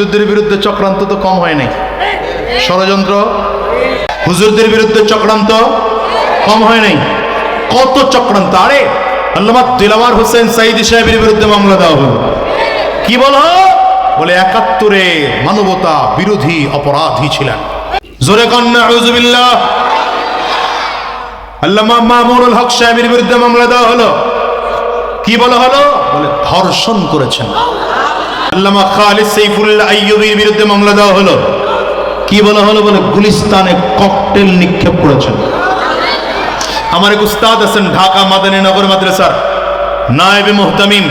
হুজুরদের বিরুদ্ধে চক্রান্ত তো কম হয় নাই, ষড়যন্ত্র হুজুরদের বিরুদ্ধে চক্রান্ত কম হয় নাই। কত চক্রান্ত! আরে আল্লামা দিলওয়ার হোসেন সাইদি সাহেবের বিরুদ্ধে মামলা দেওয়া হলো। কি বলো? বলে ৭১ মানবতা বিরোধী অপরাধী ছিলেন। জোরে কন্যা আউযুবিল্লাহ। আল্লামা মামুনুল হক সাহেবের বিরুদ্ধে মামলা দেওয়া হলো। কি বলা হলো? বলে ধর্ষণ করেছেন। আল্লামা খালিদ সাইফুল্লাহ আইয়ুবীর বিরুদ্ধে মামলা দেওয়া হলো। কি বলা হলো? বলে গুলিস্তানে ককটেল নিক্ষেপ করেছেন। আমার এক উস্তাদ আছেন ঢাকা মাদানী নগর মাদ্রাসার নায়েবে মুহতামিম,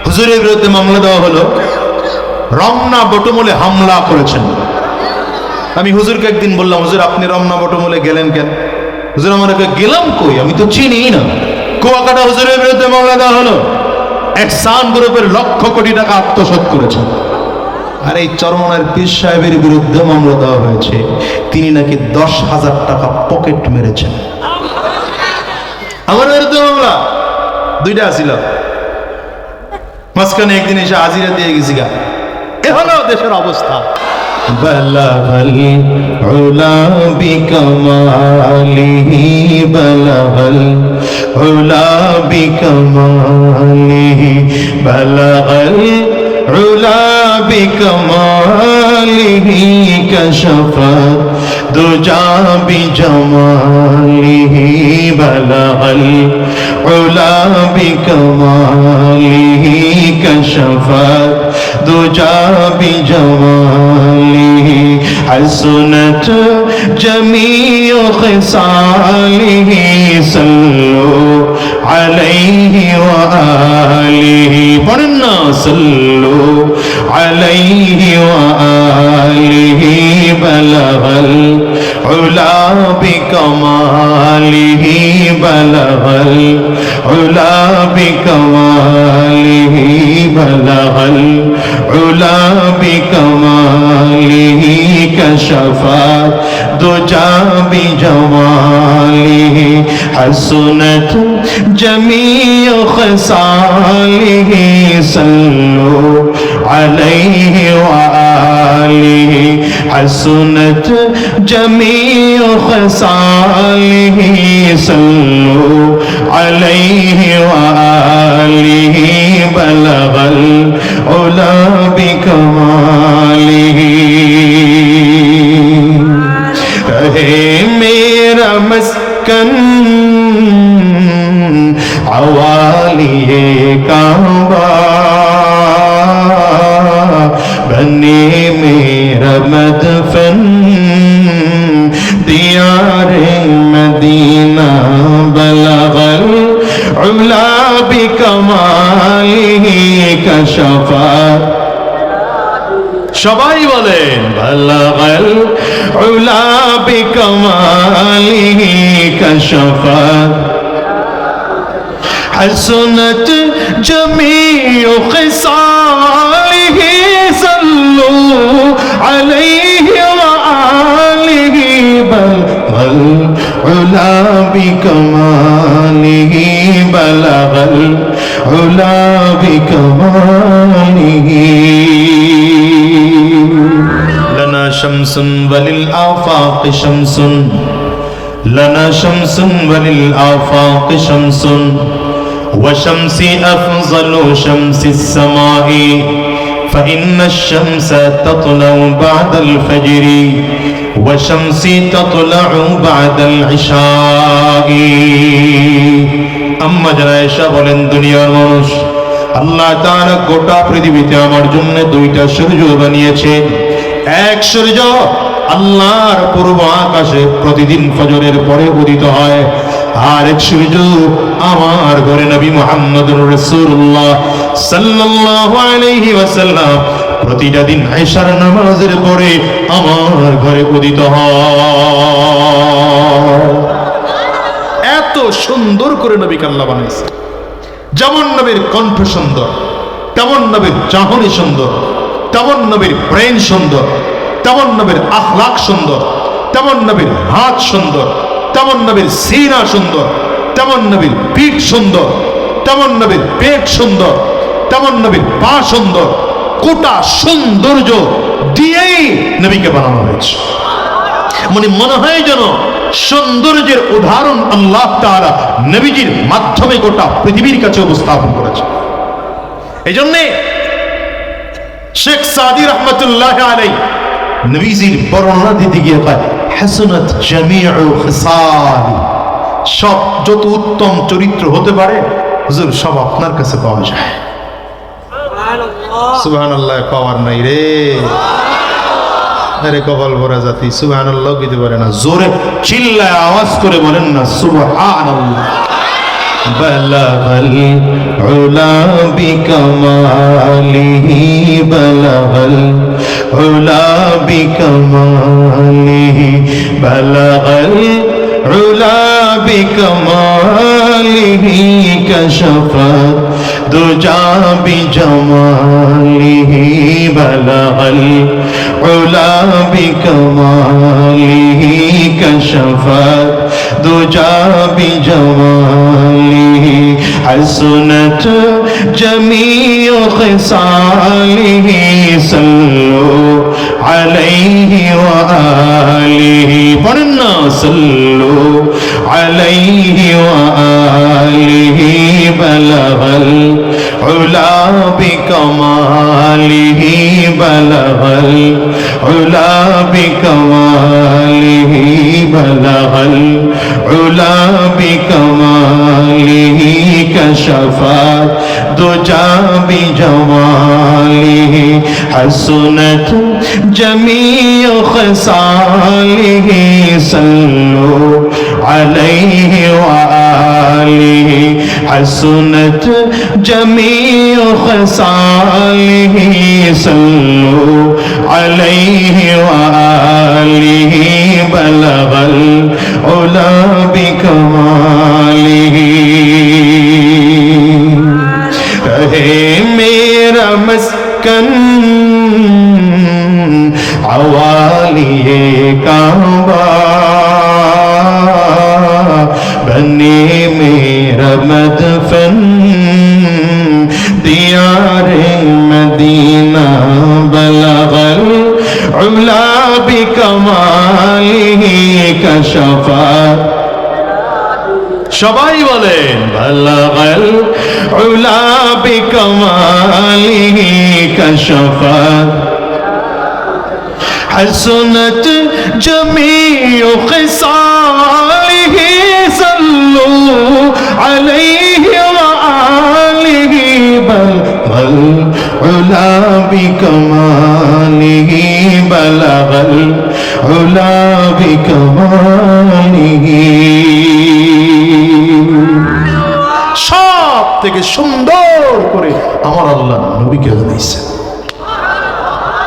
হুজুরের বিরুদ্ধে মামলা দেওয়া হলো রমনা বটমূলে হামলা করেছেন। আমি হুজুরকে একদিন বললাম, হুজুর আপনি রমনা বটমূলে গেলেন কেন? হুজুর আমাকে গেলাম কই, আমি তো চিনি না। কুয়াকাটা হুজুরের বিরুদ্ধে মামলা দেওয়া হলো, এহসান গ্রুপের লক্ষ কোটি টাকা আত্মসাৎ করেছেন। আর এই চরমনার পীর সাহেবের বিরুদ্ধে মামলা দেওয়া হয়েছে, তিনি নাকি 10,000 টাকা পকেট মেরেছেন। আমার বিরুদ্ধে মামলা দুইটা আসিল, মাঝখানে একদিন এসে হাজিরা দিয়ে গেছি গা। এ হলো দেশের অবস্থা। বলগল উলা বিকমালিহি, বলগল উলা বিকমালিহি, বলগল উলা বিকমালিহি, কশফত দুজা বিজমালিহি, বলগল উলা বিকমালিহি, কশফত দুজা বিজমালিহি, حسنت جميع خصاله صلوا عليه وآله، پڑھنا صلوا عليه وآله، بلغ العلا بكماله، بلغ العلا بكماله، بلغ العلا بكماله، كشفت دجى بجماله، حسنت جميع خصاله صلوا عليه وآله، حسنت جميع خصاله صلوا عليه وآله، بلغ العلا بكماله۔ رہے میرا مسکن عوالیے کعبہ، بنے میرا مدفن دیار مدینہ، بلغ العلا بکمالہ، کشفت সবাই বলেন বলগল উলা বিকমালিহি, কশফত حسنت جميع خصاله صلوا عليه وآله، بلغ العلا بكماله، بلغ العلا بكماله۔ لنا شمس وللآفاق شمس، لنا شمس وللآفاق شمس، وشمسي أفضل شمس السماء، فإن الشمس تطلع بعد الفجر، وشمسي تطلع بعد العشاء۔ আম্মা যারা এসা বলেন, দুনিয়ার মানুষ, আল্লাহ তাআলা গোটা পৃথিবীতে আমার জন্য দুইটা সূর্য বানিয়েছে। এক সূর্য আল্লাহর পূর্ব আকাশে প্রতিদিন ফজরের পরে উদিত হয়, আর এক সূর্য আমার ঘরে নবী মুহাম্মদুর রাসূলুল্লাহ সাল্লাল্লাহু আলাইহি ওয়াসাল্লাম প্রতিটা দিন ইশার নামাজের পরে আমার ঘরে উদিত হয়। এত সুন্দর করে নবীকে আল্লাহ বানাইছে। যেমন নবীর কণ্ঠ সুন্দর, তেমন নবীর চাহনি সুন্দর, তেমন নবীর ব্রেন সুন্দর, তেমন নবীর আখলাক সুন্দর, তেমন নবীর হাত সুন্দর, তেমন নবীর সিনা সুন্দর, তেমন নবীর পিঠ সুন্দর, তেমন নবীর পেট সুন্দর, তেমন নবীর পা সুন্দর, কোটা সৌন্দর্য দিয়েই নবীকে বানানো হয়েছে। মানে মনে হয় যেন সৌন্দর্যের উদাহরণ আল্লাহ তাআলা নবীজির মাধ্যমে গোটা পৃথিবীর কাছে উপস্থাপন করেছে। এই জন্যে শেখ সাদি রহমতুল্লাহ আলাইহি নবীজির বর্ণনা দিতে গিয়ে কয় হাসানাত জামিউ খিসাল, সব যত উত্তম চরিত্র হতে পারে হুজুর সব আপনার কাছে পাওয়া যায়। সুবহানাল্লাহ, পাওয়ার নাই রে, আরে কপাল ভরা জাতি সুবহানাল্লাহ কইতে পারে না, জোরে চিল্লায় আওয়াজ করে বলেন না সুবহানাল্লাহ। বলগল উলা বিকমালিহি, বলগল উলা বিকমালিহি, বলগল উলা বিকমালিহি, কশফত দুজা বিজমালিহি, বলগল উলা বিকমালিহি, কশফত দুজা বিজমালিহি, حسنت جميع خصاله صلوا عليه وآله، পড়না صلوا عليه وآله، بلغ العلا بكماله، بلغ العلا بكماله، بلغ العلا بكماله، كشفت دجى بجماله، حسنت جميع خصاله صلوا عليه وآله، حسنت جميع خصاله صلوا عليه وآله، بلغ العلا بكماله، رہے میرا مسکن عوالیے کعبہ، بنے میرا مدفن دیار مدینہ، بلغ العلا بکمالہ کشفت، সবাই বলেন বলগল উলা বিকমালিহি কশফত حسنت جميع خصاله صلوا عليه وآله، بلغ العلا بكماله، بلغ العلا بكماله، সব থেকে সুন্দর করে আমার আল্লাহ নবীকে জানাইছে।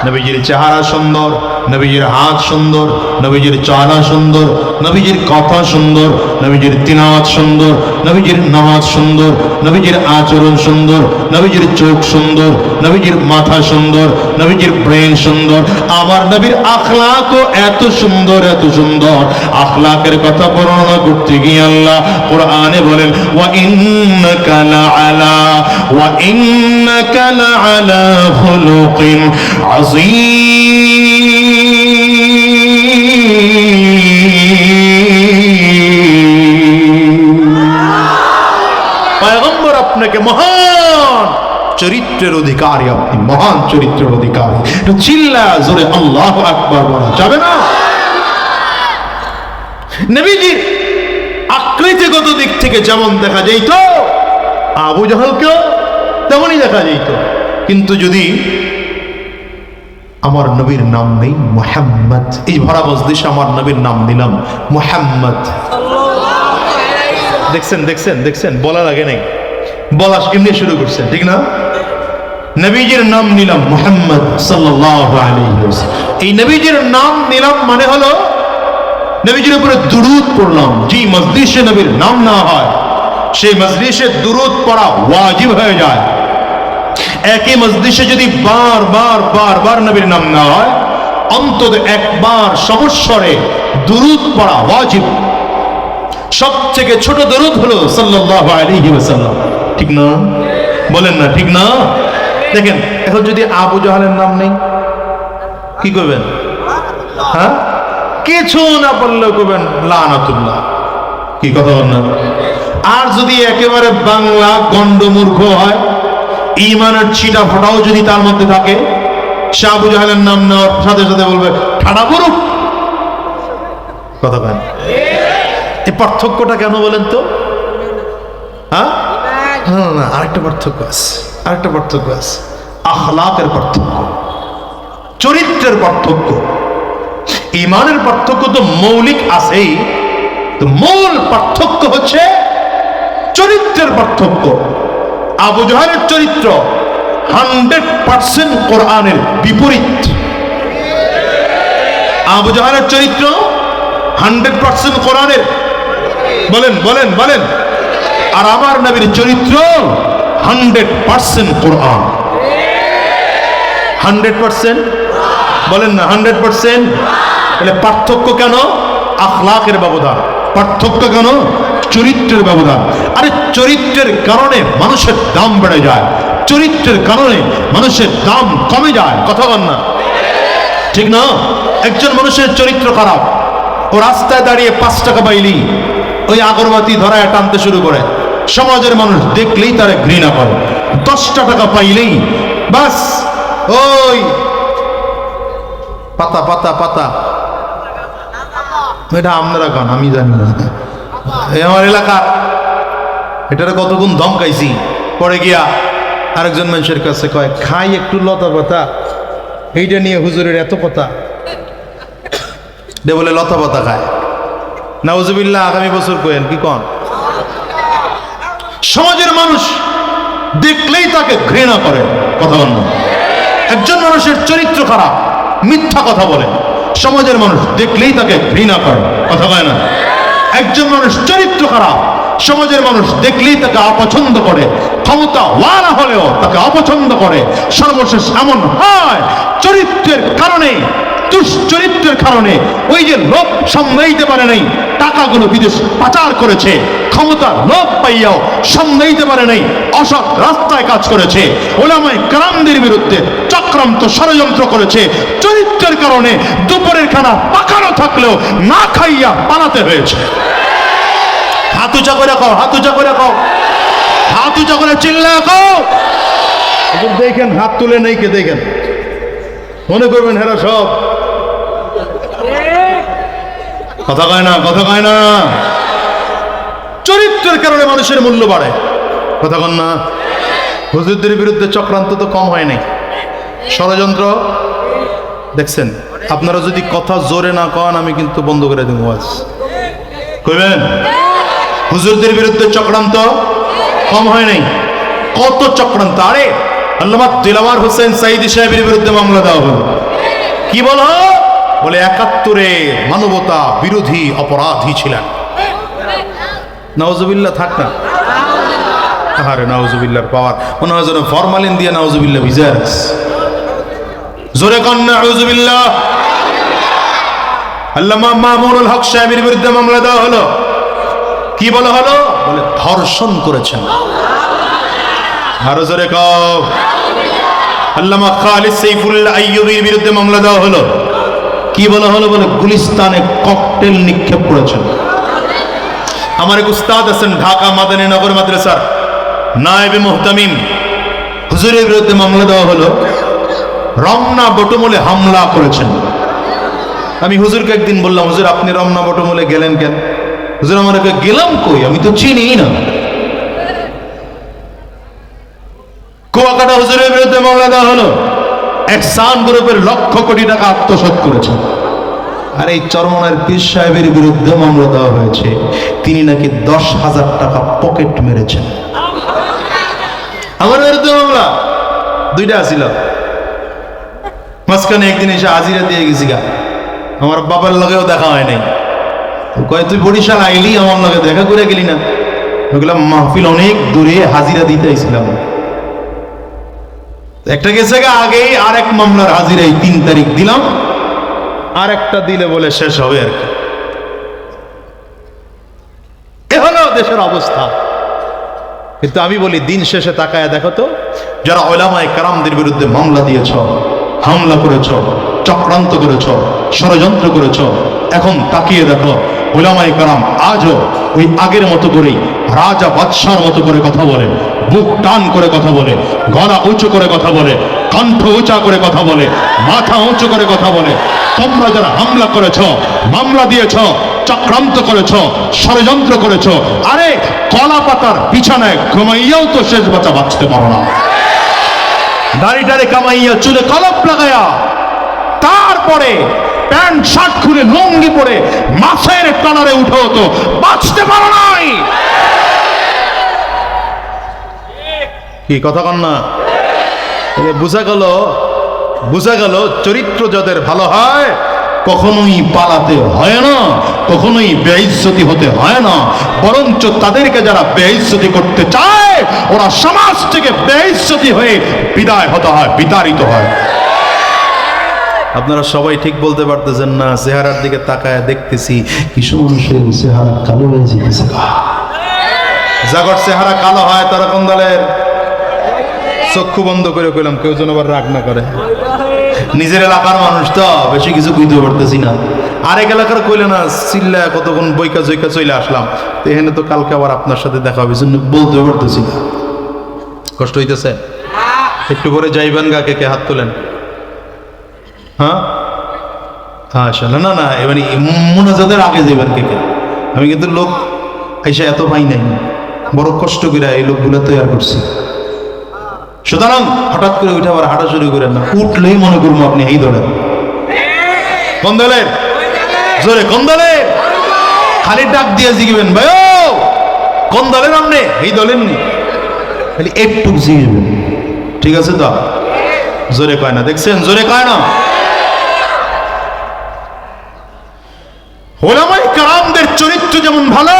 নবীজির চেহারা সুন্দর, নবীজির হাত সুন্দর, নবীজির চালা সুন্দর, নবীজির কথা সুন্দর, নবীজির তিলাওয়াত সুন্দর, নবীজির নামাজ সুন্দর, নবীজির আচরণ সুন্দর, নবীজির চোখ সুন্দর, নবীজির মাথা সুন্দর, নবীজির ব্রেন সুন্দর। আমার নবীর আখলাকও এত সুন্দর, এত সুন্দর। আখলাকের কথা বর্ণনা করতে গিয়ে আল্লাহ কোরআনে বলেন ওয়া ইন্নাকা লাআলা ওয়া ইন্নাকা লাআলা খুলুকিন আযীম। পয়গম্বর আপনাকে মহান চরিত্রের অধিকারী, আপনি মহান চরিত্রের অধিকারী। চিল্লা জোরে আল্লাহু আকবার বলা যাবে না? নবীজির আকৃতিগত দিক থেকে যেমন দেখা যেত আবু জাহলকেও তেমনই দেখা যেত, কিন্তু যদি আমার নবীর নাম নেই মুহাম্মদ, এই ভরা মজলিসে আমার নবীর নাম নিলাম মুহাম্মদ। দেখছেন দেখছেন দেখছেন, বলা লাগে নাই, বলা এমনি শুরু করছেন, ঠিক না? নবীজির নাম নিলাম মুহাম্মদ সাল্লাল্লাহু আলাইহি ওয়াসাল্লাম। এই নবীজির নাম নিলাম মানে হলো নবীজির উপরে দুরূদ পড়লাম। যে মজলিসে নবীর নাম না হয় সেই মজলিসে দুরূদ পড়া ওয়াজিব হয়ে যায়। একই মজলিসে যদি বার নবীর নাম না হয়, অন্তত একবার সমস্বরে দুরূদ পড়া ওয়াজিব। সবথেকে ছোট দরুদ হলো সাল্লাল্লাহু আলাইহি ওয়াসাল্লাম, ঠিক না? বলেন না ঠিক না? দেখেন এখন যদি আবু জাহালের নাম নেই কি করবেন? হ্যাঁ, কিছু না বললেও করবেন লানাতুল্লাহ। কি কথা বল না? আর যদি একেবারে বাংলা গন্ডমূর্খ হয়, ইমানের ছিটা ফোটাও যদি তার মধ্যে থাকে, সে আবু জাহালের নাম নেওয়ার সাথে সাথে বলবে ঠাডা করুক। কথা কেন? এই পার্থক্যটা কেন বলেন তো? হ্যাঁ, না, আরেকটা পার্থক্য আছে, আরেকটা পার্থক্য আছে, আখলাকের পার্থক্য, চরিত্রের পার্থক্য। ইমানের পার্থক্য তো মৌলিক আছেই, তো মূল পার্থক্য হচ্ছে চরিত্রের পার্থক্য। আবু জাহেলের চরিত্র 100% কোরআনের বিপরীত। আবু জাহেলের চরিত্র 100% কোরআনের, বলেন বলেন বলেন। আর আমার নবীর চরিত্র 100% কোরআন। 100% বলেন না, 100%। তাহলে পার্থক্য কেন? আখলাকের ব্যবধান। পার্থক্য কেন? চরিত্রের ব্যবধান। আরে চরিত্রের কারণে মানুষের দাম বেড়ে যায়, চরিত্রের কারণে মানুষের দাম কমে যায়। কথা বল না, ঠিক না? একজন মানুষের চরিত্র খারাপ, ও রাস্তায় দাঁড়িয়ে 5 টাকা পাইলি ওই আগরবাতি ধরায় টানতে শুরু করে, সমাজের মানুষ দেখলেই তারা ঘৃণা করে। 10টা টাকা পাইলেই বাস ওই পাতা পাতা পাতা। এটা আপনারা গান, আমি জানি না। এই আমার এলাকা, এটারে কতক্ষণ ধমকাইছি, পরে গিয়া আরেকজন মানুষের কাছে কয় খাই একটু লতা পাতা, এইটা নিয়ে হুজুরের এত কথা। বলে লতা পাতা খায়, নাউজুবিল্লাহ। আগামী বছর কয়েন কি কন? সমাজের মানুষ দেখলেই তাকে ঘৃণা করে। কথা বল না। একজন মানুষের চরিত্র খারাপ, মিথ্যা কথা বলে, সমাজের মানুষ দেখলেই তাকে ঘৃণা করে। কথা বলে না। একজন মানুষ চরিত্র খারাপ, সমাজের মানুষ দেখলেই তাকে অপছন্দ করে, ক্ষমতা ওয়ালা হলেও তাকে অপছন্দ করে। সর্বশেষ এমন হয় চরিত্রের কারণে, দুশ্চরিত্রের কারণে ওই যে লোক সামলাইতে পারে নাই, টাকাগুলো বিদেশ পাচার করেছে, ক্ষমতার লোক পাইয়াও সামলাইতে পারে নাই, অসৎ রাস্তায় কাজ করেছে, ওলামায়ে কেরামদের বিরুদ্ধে চক্রান্ত ষড়যন্ত্র করেছে। চরিত্রের কারণে দুপুরের খানা পাকানো থাকলেও না খাইয়া পালাতে হয়েছে। হাত উঁচা করে খাও, হাত উঁচা করে খাও, হাত উঁচা করে চিল্লা খাও। দেখেন হাত তুলে নেই কে, দেখেন, মনে করবেন হেরা সব কথা কয় না, কথা কয় না। চরিত্রের কারণে মানুষের মূল্য বাড়ে। কথা কন না। হুজুরদের বিরুদ্ধে চক্রান্ত তো কম হয় নাই, ষড়যন্ত্র দেখছেন। আপনারা যদি কথা জোরে না কন আমি কিন্তু বন্ধ করে দেব আজ। কইবেন হুজুরদের বিরুদ্ধে চক্রান্ত কম হয় নাই? কত চক্রান্ত। আরে আল্লামা দিলওয়ার হোসেন সাইদি সাহেবের বিরুদ্ধে মামলা দেওয়া হলো। কি বলো? বলে 71-এ মানবতা বিরোধী অপরাধী ছিলেন। নাউজুবিল্লাহ, থাক না। আরে নাউজুবিল্লাহর পাওয়ার মনে হয় যেন ফরমালিন দিয়ে নাউজুবিল্লাহ ভিজা রাখছে। জোরে কন নাউজুবিল্লাহ। আল্লামা মামুনুল হক সাহেবের বিরুদ্ধে মামলা দেওয়া হলো। কি বলা হলো? বলে ধর্ষণ করেছেন। আরো জোরে কও। আল্লামা খালিদ সাইফুল্লাহ আইয়ুবীর বিরুদ্ধে মামলা দেওয়া হলো। কি বলা হলো? বলে গুলিস্তানে ককটেল নিক্ষেপ করেছেন। আমার এক উস্তাদ আছেন ঢাকা মাদানী নগর মাদ্রাসার নায়েবে মুহতামিম, হুজুরের বিরুদ্ধে মামলা দেওয়া হলো রমনা বটমূলে হামলা করেছেন। আমি হুজুরকে একদিন বললাম, হুজুর আপনি রমনা বটমূলে গেলেন কেন? হুজুর আমার গেলাম কই, আমি তো চিনি না। কুয়াকাটা হুজুরের বিরুদ্ধে মামলা দেওয়া হলো, এহসান গ্রুপের লক্ষ কোটি টাকা আত্মসাৎ করেছেন। আর এই চরমনার পীর সাহেবের বিরুদ্ধে মামলা দেওয়া হয়েছে, তিনি নাকি 10,000 টাকা পকেট মেরেছেন। আমার বিরুদ্ধে মামলা দুইটা আসিল। মাঝখানে একদিন এসে হাজিরা দিয়ে গেছি গা, আমার বাবার লগেও দেখা হয় নাই। কয় তুই বরিশাল আইলি, আমার লগে দেখা করে গেলি না? ওগুলা মাহফিল অনেক দূরে, হাজিরা দিতে আইছিলাম। একটা গেছে গা আগেই, আর এক মামলার হাজিরাই 3 তারিখ দিলাম, আর একটা দিলে বলে শেষ হবে আর কি। এ হলো দেশের অবস্থা। কিন্তু আমি বলি দিন শেষে তাকায় দেখো তো, যারা উলামায়ে কেরামদের বিরুদ্ধে মামলা দিয়েছ, হামলা করেছ, চক্রান্ত করেছ, ষড়যন্ত্র করেছ, এখন তাকিয়ে দেখো উলামায়ে কেরাম আজও ওই আগের মতো করেই রাজা বাদশার মতো করে কথা বলে, বুক টান করে কথা বলে, গলা উঁচু করে কথা বলে, কণ্ঠ উঁচা করে কথা বলে, মাথা উঁচু করে কথা বলে। তোমরা যারা হামলা করেছ, মামলা দিয়েছ, চক্রান্ত করেছ, ষড়যন্ত্র করেছ, আরে কলা পাতার বিছানায় ঘুমাইয়াও তো শেষ বাঁচা বাঁচতে পারো না। দাড়িটারে কামাইয়া চুলে কলপ লাগায়া তারপরে প্যান্ট শার্ট খুলে লুঙ্গি পরে মাছের কানারে উঠো তো বাঁচতে পারো নাই। কি কথা কন না? বুঝা গেল চরিত্র যাদের ভালো হয় কখনোই পালাতে হয় না, কখনোই বেইজ্জতি হতে হয় না, বরঞ্চ তাদেরকে যারা বেইজ্জতি করতে চায় ওরা সমাজ থেকে বেইজ্জতি হয়ে বিদায় হতে হয়, বিতাড়িত হয়। আপনারা সবাই ঠিক বলতে পারতেছেন না, চেহারার দিকে তাকায় দেখতেছি কিছু মানুষের চেহারা কালো হয়ে যেতেছে। যাগর চেহারা কালো হয় তারা কোন দলের? চক্ষু বন্ধ করে কইলাম, কেউ যেন আবার রাগ না করে। নিজের এলাকার মানুষ তো বেশি কিছু বুঝতে পারতেছি না, আরেক এলাকার কইলে না চিল্লা কতক্ষণ বইকা জইকা চলে আসলাম, তো এখানে তো কালকে আবার আপনার সাথে দেখা হবে, জন্য বলতে পারতেছি না। কষ্ট হইতেছে? একটু করে যাইবেন গা, কে হাত তোলেন? হ্যাঁ আচ্ছা, না না এবার মোনাজাতের আগে যাইবেন কে? আমি কিন্তু লোক এসে এত পাই নাই, বড় কষ্ট করে এই লোকগুলো তৈরি করছি। সুতরাং হঠাৎ করে উঠে আবার হাঁটা শুরু করেন না, উঠলেই মনে করবো আপনি এই দলের। কোন দলের? জোরে কোন দলের? খালি ডাক দিয়ে জিগবেন, ভাই ও কোন দলের? আপনি এই দলের নি, খালি একটু জিগবেন, ঠিক আছে তো? জোরে কয় না, দেখছেন? জোরে কয় না। উলামায়ে কেরামদের চরিত্র যেমন ভালো,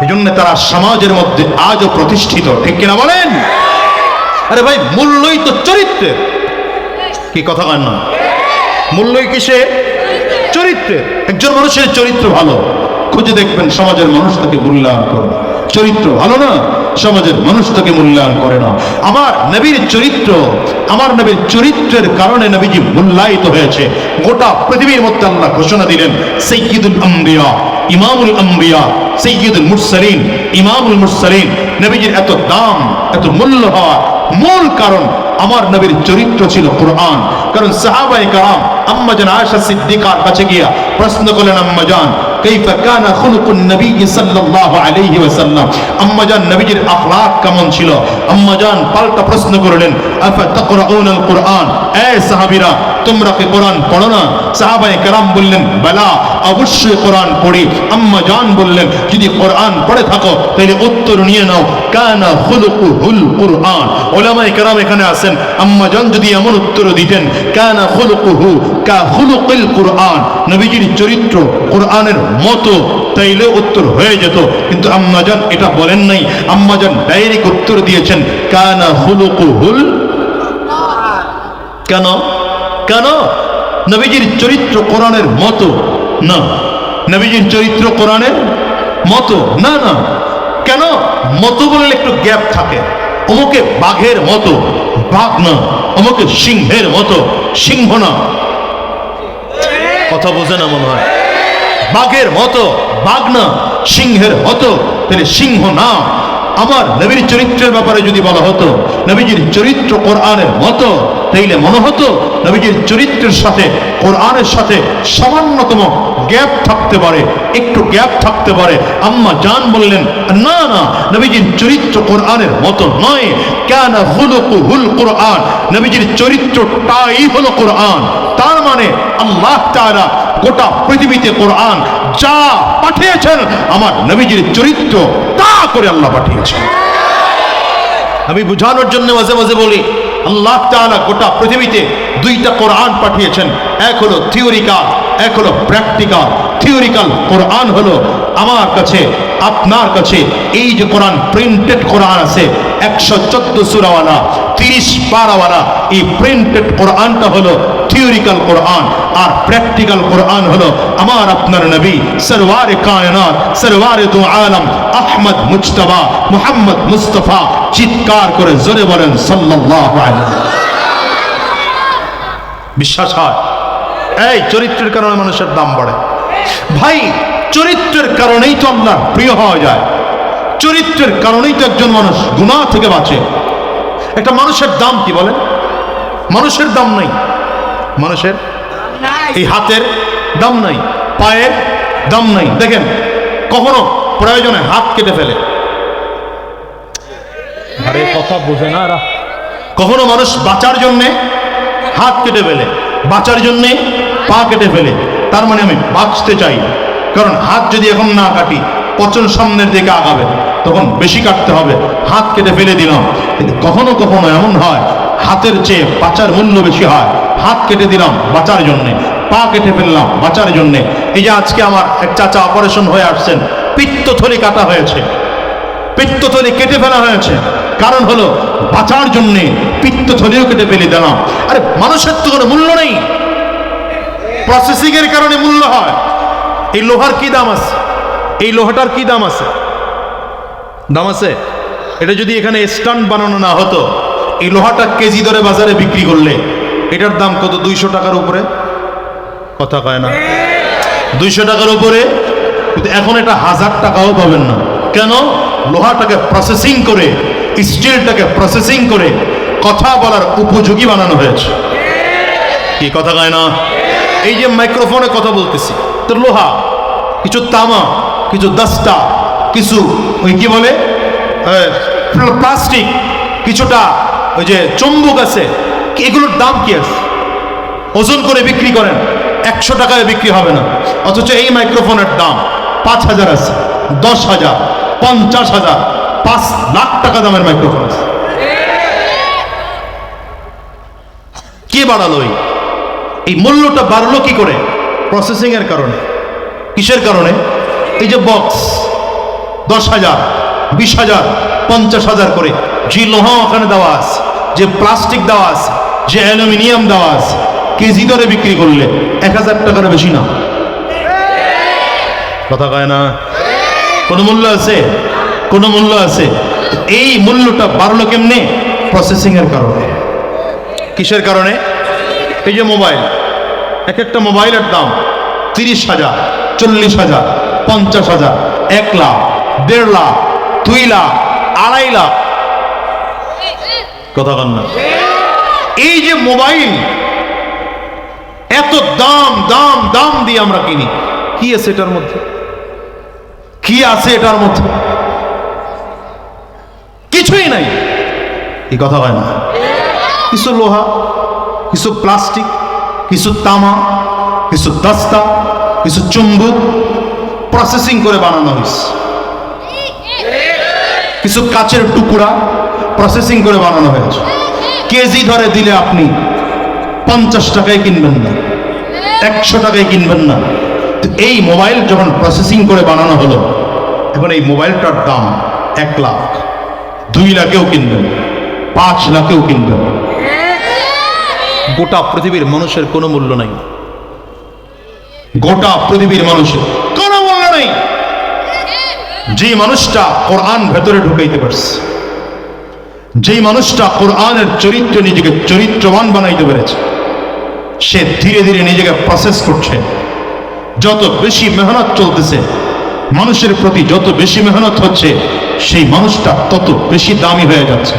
এই জন্য তারা সমাজের মধ্যে আজও প্রতিষ্ঠিত, ঠিক কিনা বলেন? আরে ভাই মূল্যই তো চরিত্রের, কি কথা কয় না? মূল্যই কিসে? চরিত্রের। একজন মানুষের চরিত্র ভালো, খুঁজে দেখবেন সমাজের মানুষ তাকে মূল্যায়ন করে। চরিত্র ভালো না, সমাজের মানুষ তাকে মূল্যায়ন করে না। আমার নবীর চরিত্র, আমার নবীর চরিত্রের কারণে নবীজি মূল্যায়িত হয়েছে। গোটা পৃথিবীর মধ্যে আল্লাহ ঘোষণা দিলেন সাইয়্যিদুল আম্বিয়া, ইমামুল আম্বিয়া, সাইয়্যিদুল মুরসালিন, ইমামুল মুরসালিন। নবীজির এত দাম, এত মূল্য হওয়া মূল কারণ আমার নবীর চরিত্র ছিল কোরআন। কারণ সাহাবায়ে কেরাম আম্মা জান আয়েশা সিদ্দিকার কাছে গিয়া প্রশ্ন করলেন, আম্মা জান কাইফা কানা খুলুকুন নবী সাল্লাল্লাহু আলাইহি ওয়াসাল্লাম, আম্মা জান নবীজির আখলাক কেমন ছিল? আম্মা জান পাল্টা প্রশ্ন করলেন, আফা তাকরাউনাল কুরআন, এ সাহাবীরা তোমরা কি কোরআন পড়ো না? সাহাবায়ে কেরাম বললেন, বালা অবশ্যই কোরআন পড়ি। আম্মা জান বললেন, যদি কোরআন পড়ে থাকো তাহলে উত্তর নিয়ে নাও, কানা খুলুকুহুল কুরআন। উলামায়ে কেরাম এখানে আছেন, আম্মা জান যদি এমন উত্তর দিতেন কানা খুলুকুহু কা খুলুকিল কুরআন, নবীজির চরিত্র কোরআনের মতো, তাইলে উত্তর হয়ে যেত। কিন্তু আম্মা জান এটা বলেন নাই, আম্মা জান ডাইরেক্ট উত্তর দিয়েছেন কানা খুলুকুহুল। কেন? কেন? নবীজির চরিত্র কোরআনের মতো না, নবীজির চরিত্র কোরআনের মতো না। না কেন? মতো বললে একটু গ্যাপ থাকে। অমুকে বাঘের মতো, বাঘ না। অমুকে সিংহের মতো, সিংহ না। কথা বোঝে না মনে হয়? বাঘের মতো, বাঘ না। সিংহের মতো, তাহলে সিংহ না। আমার নবীর চরিত্রের ব্যাপারে যদি বলা হতো নবীজির চরিত্র কোরআনের মতো, তাইলে মনে হতো নবীজির চরিত্রের সাথে কোরআনের সাথে সামান্যতম গ্যাপ থাকতে পারে, একটু গ্যাপ থাকতে পারে। আম্মা জান বললেন, না না, নবীজির চরিত্র কোরআনের মতো নয়। কানা খুলুকুহুল কুরআন, নবীজির চরিত্রটাই হলো কোরআন। তার মানে আল্লাহ তাআলা গোটা পৃথিবীতে কোরআন যা পাঠিয়েছেন আমার নবীজির চরিত্র তা করে আল্লাহ পাঠিয়েছেন। আমি বুঝানোর জন্য মাঝে মাঝে বলি, আল্লাহ তাআলা গোটা পৃথিবীতে দুইটা কোরআন পাঠিয়েছেন, এক হলো থিওরিক্যাল, এক হলো প্র্যাকটিক্যাল। থিওরিক্যাল কোরআন হলো আমার কাছে, আপনার কাছে এই যে কোরআন, প্রিন্টেড কোরআন আছে 114 সূরাওয়ালা, 30 পারাওয়ালা এই প্রিন্টেড কোরআনটা হলো থিওরিক্যাল কোরআন, আর প্র্যাকটিক্যাল কোরআন হলো আমার আপনার নবী সরওয়ারে কায়নাত সরওয়ারে দু আলম আহমদ মুজতবা মুহাম্মদ মুস্তাফা। চিৎকার করে জোরে বলেন সাল্লাল্লাহু আলাইহি। বিশ্বাস হয়? এই চরিত্রের কারণে মানুষের দাম বাড়ে ভাই। চরিত্রের কারণেই তো আল্লাহ প্রিয় হওয়া যায়, চরিত্রের কারণেই তো একজন মানুষ গুনাহ থেকে বাঁচে। একটা মানুষের দাম কি বলেন? মানুষের দাম নাই, মানুষের এই হাতের দাম নাই, পায়ের দাম নাই। দেখেন কখনো প্রয়োজনে হাত কেটে ফেলে, আরে কথা বোঝে না এরা। কখনো মানুষ বাঁচার জন্যে হাত কেটে ফেলে, বাঁচার জন্যে পা কেটে ফেলে। তার মানে আমি বাঁচতে চাই, কারণ হাত যদি এখন না কাটি পচন সামনের দিকে আগাবে, তখন বেশি কাটতে হবে, হাত কেটে ফেলে দিলাম। কিন্তু কখনো কখনো এমন হয় হাতের চেয়ে বাঁচার মূল্য বেশি হয়, হাত কেটে দিলাম বাঁচার জন্যে, পা কেটে ফেললাম বাঁচার জন্যে। এই যে আজকে আমার এক চাচা অপারেশন হয়ে আসছেন, পিত্তথলি কাটা হয়েছে, পিত্তথলি কেটে ফেলা হয়েছে, কারণ হলো বাঁচার জন্যে পিত্তথলিও কেটে ফেলে দিলাম। আরে মানুষের তো কোনো মূল্য নেই, প্রসেসিং এর কারণে মূল্য হয়। এই লোহার কি দাম আছে? এই লোহাটার কি দাম আছে? দাম আছে? এটা যদি এখানে স্ট্যান্ড বানানো না হতো, এই লোহাটা কেজি দরে বাজারে বিক্রি করলে এটার দাম কত? 200 টাকার উপরে। কথা কয় না? 200 টাকার উপরে। কিন্তু এখন এটা 1000 টাকাও পাবেন না। কেন? লোহাটাকে প্রসেসিং করে, স্টিলটাকে প্রসেসিং করে কথা বলার উপযোগী বানানো হয়েছে। কি কথা কয় না? এই যে মাইক্রোফোনে কথা বলতেছি, তো লোহা, কিছু তামা, কিছু দস্তা, কিছু ওই কি বলে প্লাস্টিক, কিছুটা ওই যে চুম্বক আছে, এগুলোর দাম কি আছে? ওজন করে বিক্রি করেন, 100 টাকায় বিক্রি হবে না। অথচ এই মাইক্রোফোনের দাম 5000 আছে, 10,000, 50,000, 5 লাখ টাকা দামের মাইক্রোফোন আছে। কে বাড়ালো? এই মূল্যটা বাড়লো কি করে? প্রসেসিং এর কারণে। কিসের কারণে? এই যে বক্স 10,000, 20,000, 50,000 করে যে লোহা ওখানে দেওয়া আছে, যে প্লাস্টিক দেওয়া আছে, যে অ্যালুমিনিয়াম দেওয়া আছে, কেজি দরে বিক্রি করলে 1000 টাকার বেশি না। কথা কয় না? কোনো মূল্য আছে? কোনো মূল্য আছে? এই মূল্যটা বাড়লো কেমনে? প্রসেসিং এর কারণে। কিসের কারণে? এই যে মোবাইল, এক একটা মোবাইলের দাম 30,000, 40,000, 50,000, 1 লাখ, 1.5 লাখ, 2 লাখ, 2.5 লাখ। কথা কন না? এই যে মোবাইল এত দাম দাম দাম দিয়ে আমরা কিনি, কি আছে এটার মধ্যে? কি আছে এটার মধ্যে? কিছুই নাই। এই কথা হয় না? কিছু লোহা, কিছু প্লাস্টিক, কিছু তামা, কিছু দস্তা, কিছু চুম্বক প্রসেসিং করে বানানো হয়েছে। কিছু কাচের টুকরা প্রসেসিং করে বানানো হয়েছে। কেজি ধরে দিলে আপনি 50 টাকায় কিনবেন না, 100 টাকায় কিনবেন না। তো এই মোবাইল যখন প্রসেসিং করে বানানো হলো, এখন এই মোবাইলটার দাম 1 লাখ, 2 লাখেও কিনবেন, 5 লাখেও কিনবেন। গোটা পৃথিবীর মানুষের কোনো মূল্য নাই। গোটা পৃথিবীর মানুষের কোনো মূল্য নেই। যে মানুষটা কোরআন ভেতরে ঢুকাইতে পারছে, যেই মানুষটা কোরআনের চরিত্র নিজেকে চরিত্রবান বানাইতে পেরেছে, সে ধীরে ধীরে নিজেকে প্রসেস করছে। যত বেশি মেহনত চলতেছে, মানুষের প্রতি যত বেশি মেহনত হচ্ছে, সেই মানুষটা তত বেশি দামি হয়ে যাচ্ছে।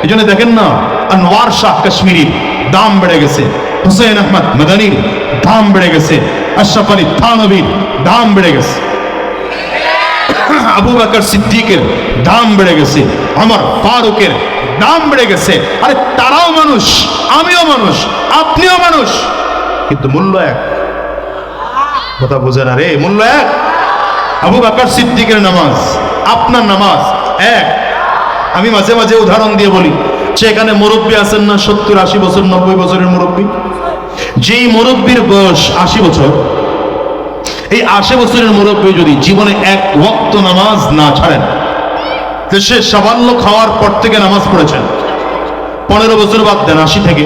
এই জন্য দেখেন না, আনোয়ার শাহ কাশ্মীরির দাম বেড়ে গেছে, হুসেন আহমদ মাদানির দাম বেড়ে গেছে, আশরাফ আলী থানভীর দাম বেড়ে গেছে, আবু বকর সিদ্দিকের দাম বেড়ে গেছে, ওমর ফারুকের দাম বেড়ে গেছে। আরে তারাও মানুষ, আমিও মানুষ, আপনিও মানুষ, কিন্তু মূল্য এক। কথা বোঝে না রে? মূল্য এক। আবু বকর সিদ্দিকের নামাজ, আপনার নামাজ এক। আমি মাঝে মাঝে উদাহরণ দিয়ে বলি, সেখানে মুরব্বী আছেন না 70-80 বছর, 90 বছরের মুরব্বী। যেই মুরব্বীর বয়স 80 বছর, এই 80 বছরের মুরব্বী যদি জীবনে 1 ওয়াক্ত নামাজ না ছাড়েন, তো সে সাবাল্য খাওয়ার পর থেকে নামাজ পড়েছেন, 15 বছর বাদ দেন, 80 থেকে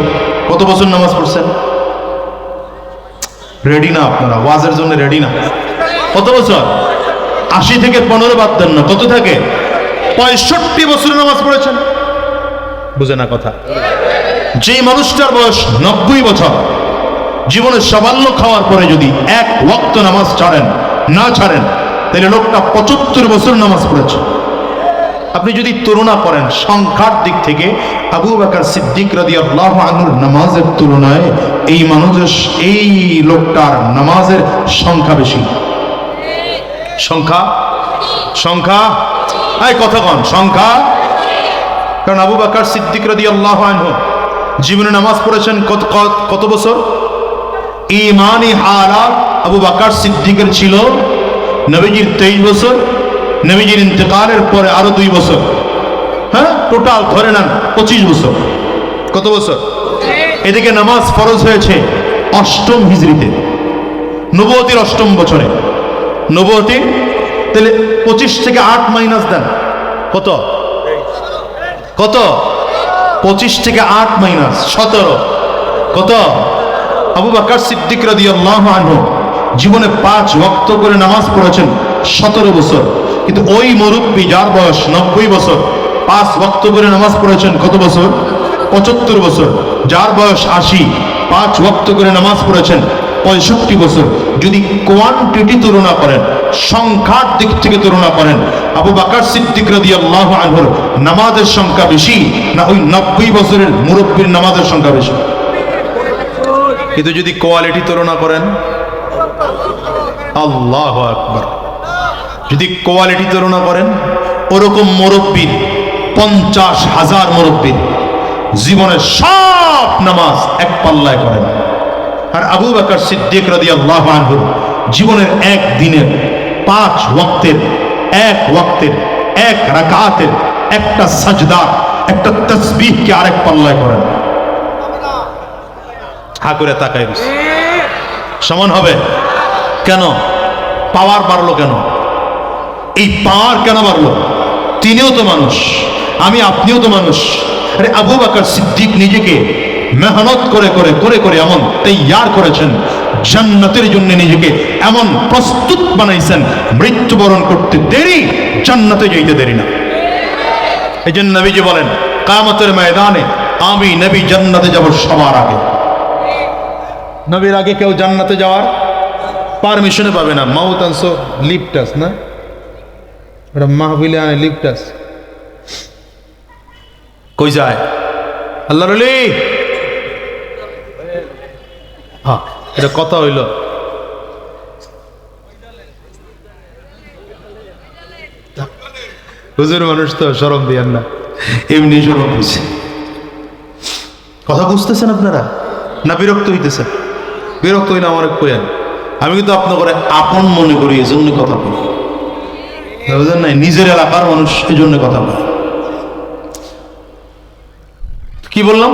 কত বছর নামাজ পড়ছেন? রেডি না আপনারা, ওয়াজের জন্য রেডি না। কত বছর? 80 থেকে 15 বাদ দেন না, কত থাকে? 65 বছর নামাজ পড়েছেন। বুঝে না কথা? যে মানুষটার বয়স 90 বছর, জীবনে সামান্য খাওয়ার পরে যদি এক ওয়াক্ত নামাজ ছাড়েন, তাহলে লোকটা 75 বছর নামাজ পড়েছে। আপনি যদি তুলনা করেন সংখ্যার দিক থেকে, আবু বকর সিদ্দিক রাদিয়াল্লাহু আনহুর নামাজের তুলনায় এই লোকটার নামাজের সংখ্যা বেশি। সংখ্যা এই কথা কন, সংখ্যা। কারণ আবু বকর সিদ্দিক রাদিয়াল্লাহু আনহু জীবনে নামাজ পড়েছেন কত বছর? ঈমানি হালাত আবু বকর সিদ্দিকের ছিল নবীজির 23 বছর, নবীজির ইন্তেকালের পরে আরো 2 বছর, হ্যাঁ টোটাল ধরে নেন 25 বছর। কত বছর? এদিকে নামাজ ফরজ হয়েছে 8ম হিজরিতে, নবুয়তির 8ম বছরে। নবুয়তি তাহলে 25 থেকে 8 মাইনাস দেন, কত? 25 থেকে 8 মাইনাস 17, কত? আবু বকর সিদ্দিক রাদিয়াল্লাহু আনহু জীবনে 5 ওয়াক্ত করে নামাজ পড়েছেন 17 বছর। কিন্তু ওই মুরব্বী যার বয়স 90 বছর 5 ওয়াক্ত করে নামাজ পড়েছেন কত বছর? 75 বছর। যার বয়স 80 5 ওয়াক্ত করে নামাজ পড়েছেন 65 বছর। যদি কোয়ান্টিটি তুলনা করেন, সংখ্যার দিক থেকে তুলনা করেন, আবু বকর সিদ্দিক রাদিয়াল্লাহু আনহুর নামাজের সংখ্যা বেশি না ওই 90 বছরের মুরব্বীর নামাজের সংখ্যা বেশি? কিন্তু যদি কোয়ালিটি তুলনা করেন, আল্লাহু আকবার, যদি কোয়ালিটি তুলনা করেন, ওরকম মুরব্বীর 50,000 মুরব্বীর জীবনের সব নামাজ এক পাল্লায় করেন। আর আবু বকর সিদ্দিক রাদিয়াল্লাহু আনহু জীবনের এক দিনের 5 ওয়াক্তের এক রাকাতের একটা সাজদা, একটা তাসবিহকে আরেক পাল্লায় করেন। হা করে তাকাই দিস, সমান হবে কেন? পাওয়ার বাড়লো কেন? এই পাওয়ার কেন বাড়লো? তিনিও তো মানুষ, আপনিও তো মানুষ। আরে আবু বকর সিদ্দিক নিজেকে মেহনত করে এমন তৈয়ার করেছেন, জান্নাতের জন্য নিজেকে এমন প্রস্তুত বানাইছেন, মৃত্যুবরণ করতে দেরি, জান্নাতে যাইতে দেরি না। এই জন্য নবীজি বলেন, কিয়ামতের ময়দানে আমি নবী জান্নাতে যাব সবার আগে। নবীর আগে কেউ জান্নাতে যাওয়ার পারমিশনে পাবে না। মাউত আনসো লিফটাস না, ওটা মাহফিলে আনে লিফটাস, কই যায়? আল্লাহর ওলি, হ্যাঁ এটা কথা হইল। হুজুর মানুষ তো শরম দিয়েন না, এমনি শরম দিছে। কথা বুঝতেছেন আপনারা না বিরক্ত হইতেছেন? বিরক্ত হইলে আমার কইেন, আমি কিন্তু আপনার করে আপন মনে করি, এই জন্য কথা বলি, বুঝলেন নাই? নিজের এলাকার মানুষ, এই জন্য কথা বলি। কি বললাম?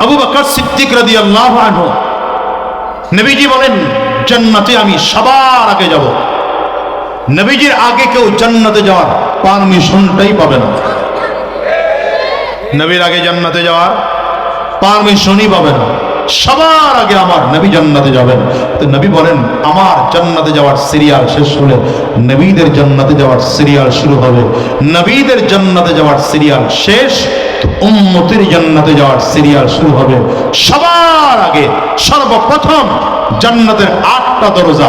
আবু বকর সিদ্দিক রাদিয়াল্লাহু আনহু, নবীজি বলেন জান্নাতে আমি সবার আগে যাব। নবীজির আগে কেউ জান্নাতে যাওয়ার পারমিশনটাই পাবে না। নবীর আগে জান্নাতে যাওয়ার পারমিশনই পাবে না। সবার আগে আমার নবী জান্নাতে যাবেন। তো নবী বলেন, আমার জান্নাতে যাওয়ার সিরিয়াল শেষ হলে নবীদের জান্নাতে যাওয়ার সিরিয়াল শুরু হবে। নবীদের জান্নাতে যাওয়ার সিরিয়াল শেষ, তো উম্মতের জান্নাতে যাওয়ার সিরিয়াল শুরু হবে। সবার আগে সর্বপ্রথম জান্নাতের 8টা দরজা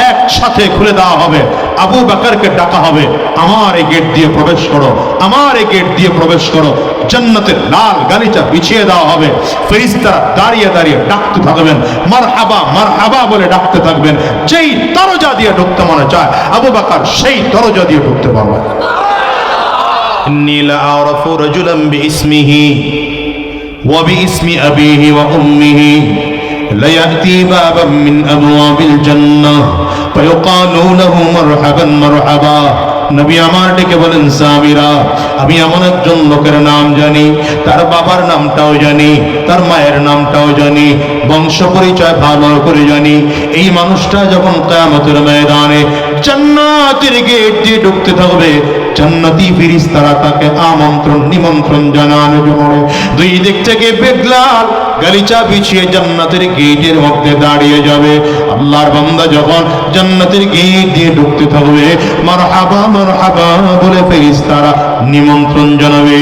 একসাথে খুলে দেওয়া হবে। আবু বকরকে ডাকা হবে, আমার এই গেট দিয়ে প্রবেশ করো, আমার এই গেট দিয়ে প্রবেশ করো। জান্নাতের লাল গালিচা বিছিয়ে দেওয়া হবে। ফেরেশতারা দাঁড়িয়ে দাঁড়িয়ে ডাকতে থাকবেন, মারহাবা মারহাবা বলে ডাকতে থাকবেন। যেই দরজা দিয়ে ঢুকতে মনে চায় আবু বকর সেই দরজা দিয়ে ঢুকতে পারবে। ইন্নী লাআরাফু রাজুলান বিইসমিহি ওয়া বিইসমি আবিহি ওয়া উম্মিহি লায়াতি বাবাম মিন আবওয়াবিল জান্নাহ ফায়ুকালু লাহু মারহাবান মারহাবা। নবী আমার ডেকে বলেন, সাহাবীরা, আমি এমন একজন লোকের নাম জানি, তার বাবার নামটাও জানি, তার মায়ের নামটাও জানি, বংশ পরিচয় ভালো করে জানি। এই মানুষটা যখন কিয়ামতের ময়দানে জান্নাতের গেট দিয়ে ঢুকতে থাকবে, জান্নাতি ফেরেশতারা তাকে আমন্ত্রণ নিমন্ত্রণ জানানো জন্য দুই দিক থেকে বেগলাল গালিচা বিছিয়ে জান্নাতের গেটের মধ্যে দাঁড়িয়ে যাবে। আল্লাহর বান্দা যখন জান্নাতের গেট দিয়ে ঢুকতে থাকবে, মারহাবা মারহাবা বলে ফেরেশতারা নিমন্ত্রণ জানাবে।